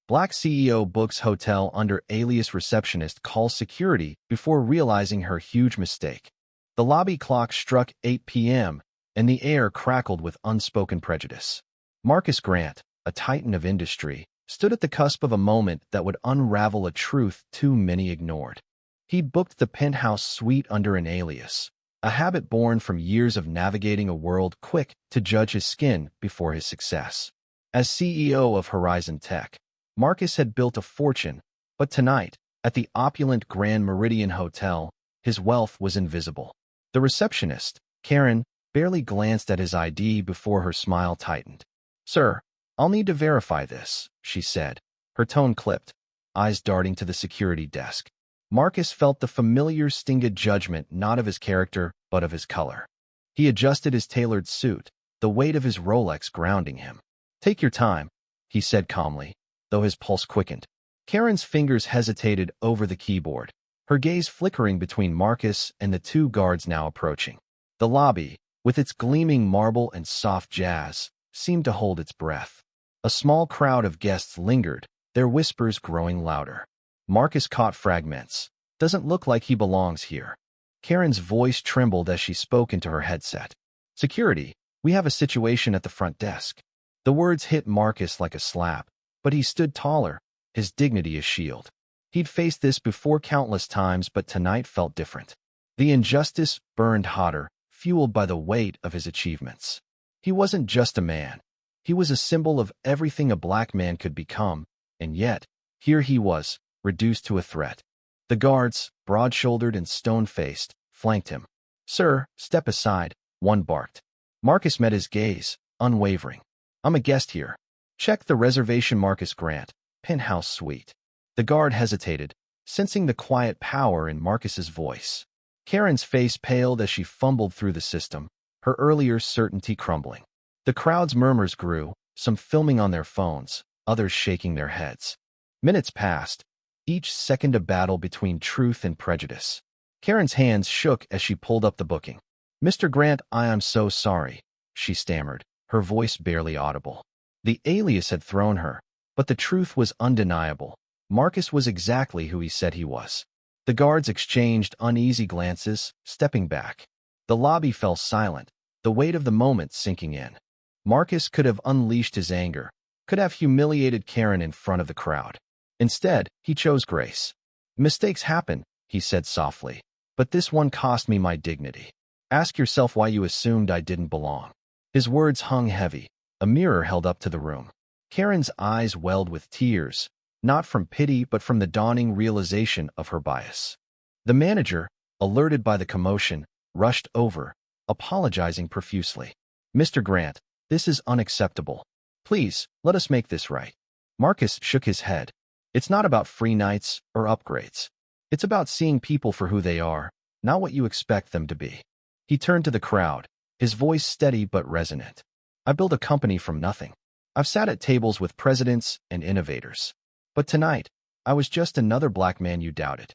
Black CEO books hotel under Alias receptionist calls security before realizing her huge mistake. The lobby clock struck 8 p.m., and the air crackled with unspoken prejudice. Marcus Grant, a titan of industry, stood at the cusp of a moment that would unravel a truth too many ignored. He'd booked the penthouse suite under an alias, a habit born from years of navigating a world quick to judge his skin before his success. As CEO of Horizon Tech, Marcus had built a fortune, but tonight, at the opulent Grand Meridian Hotel, his wealth was invisible. The receptionist, Karen, barely glanced at his ID before her smile tightened. "Sir, I'll need to verify this," she said, her tone clipped, eyes darting to the security desk. Marcus felt the familiar stinged judgment not of his character, but of his color. He adjusted his tailored suit, the weight of his Rolex grounding him. "Take your time," he said calmly, though his pulse quickened. Karen's fingers hesitated over the keyboard, her gaze flickering between Marcus and the two guards now approaching. The lobby, with its gleaming marble and soft jazz, seemed to hold its breath. A small crowd of guests lingered, their whispers growing louder. Marcus caught fragments. "Doesn't look like he belongs here." Karen's voice trembled as she spoke into her headset. "Security, we have a situation at the front desk." The words hit Marcus like a slap, but he stood taller, his dignity a shield. He'd faced this before countless times, but tonight felt different. The injustice burned hotter, fueled by the weight of his achievements. He wasn't just a man. He was a symbol of everything a black man could become, and yet, here he was, reduced to a threat. The guards, broad-shouldered and stone-faced, flanked him. "Sir, step aside," one barked. Marcus met his gaze, unwavering. "I'm a guest here. Check the reservation." Marcus Grant, penthouse suite. The guard hesitated, sensing the quiet power in Marcus's voice. Karen's face paled as she fumbled through the system, her earlier certainty crumbling. The crowd's murmurs grew, some filming on their phones, others shaking their heads. Minutes passed, each second a battle between truth and prejudice. Karen's hands shook as she pulled up the booking. "Mr. Grant, I am so sorry," she stammered, her voice barely audible. The alias had thrown her, but the truth was undeniable. Marcus was exactly who he said he was. The guards exchanged uneasy glances, stepping back. The lobby fell silent, the weight of the moment sinking in. Marcus could have unleashed his anger, could have humiliated Karen in front of the crowd. Instead, he chose grace. "Mistakes happen," he said softly, "but this one cost me my dignity. Ask yourself why you assumed I didn't belong." His words hung heavy, a mirror held up to the room. Karen's eyes welled with tears, not from pity but from the dawning realization of her bias. The manager, alerted by the commotion, rushed over, apologizing profusely. "Mr. Grant, this is unacceptable. Please, let us make this right." Marcus shook his head. "It's not about free nights or upgrades. It's about seeing people for who they are, not what you expect them to be." He turned to the crowd, his voice steady but resonant. "I built a company from nothing. I've sat at tables with presidents and innovators. But tonight, I was just another black man you doubted."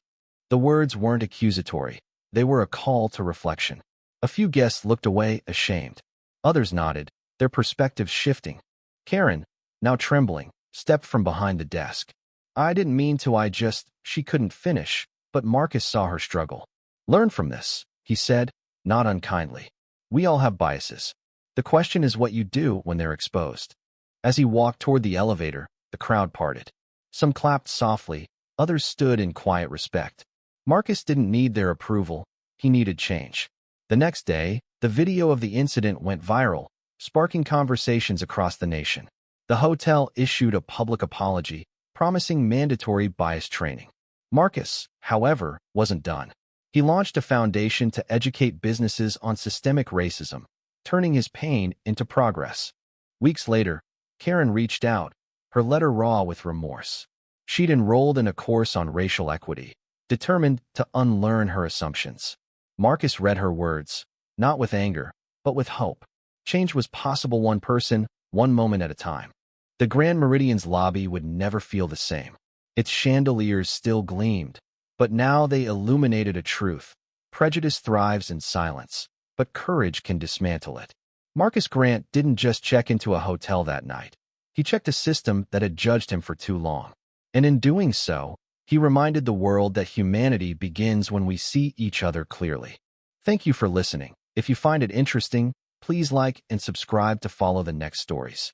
The words weren't accusatory. They were a call to reflection. A few guests looked away, ashamed. Others nodded, their perspectives shifting. Karen, now trembling, stepped from behind the desk. "I didn't mean to, she couldn't finish," but Marcus saw her struggle. "Learn from this," he said, not unkindly. "We all have biases. The question is what you do when they're exposed." As he walked toward the elevator, the crowd parted. Some clapped softly, others stood in quiet respect. Marcus didn't need their approval, he needed change. The next day, the video of the incident went viral, sparking conversations across the nation. The hotel issued a public apology, promising mandatory bias training. Marcus, however, wasn't done. He launched a foundation to educate businesses on systemic racism, turning his pain into progress. Weeks later, Karen reached out, her letter raw with remorse. She'd enrolled in a course on racial equity, determined to unlearn her assumptions. Marcus read her words, not with anger, but with hope. Change was possible, one person, one moment at a time. The Grand Meridian's lobby would never feel the same. Its chandeliers still gleamed, but now they illuminated a truth. Prejudice thrives in silence, but courage can dismantle it. Marcus Grant didn't just check into a hotel that night. He checked a system that had judged him for too long. And in doing so, he reminded the world that humanity begins when we see each other clearly. Thank you for listening. If you find it interesting, please like and subscribe to follow the next stories.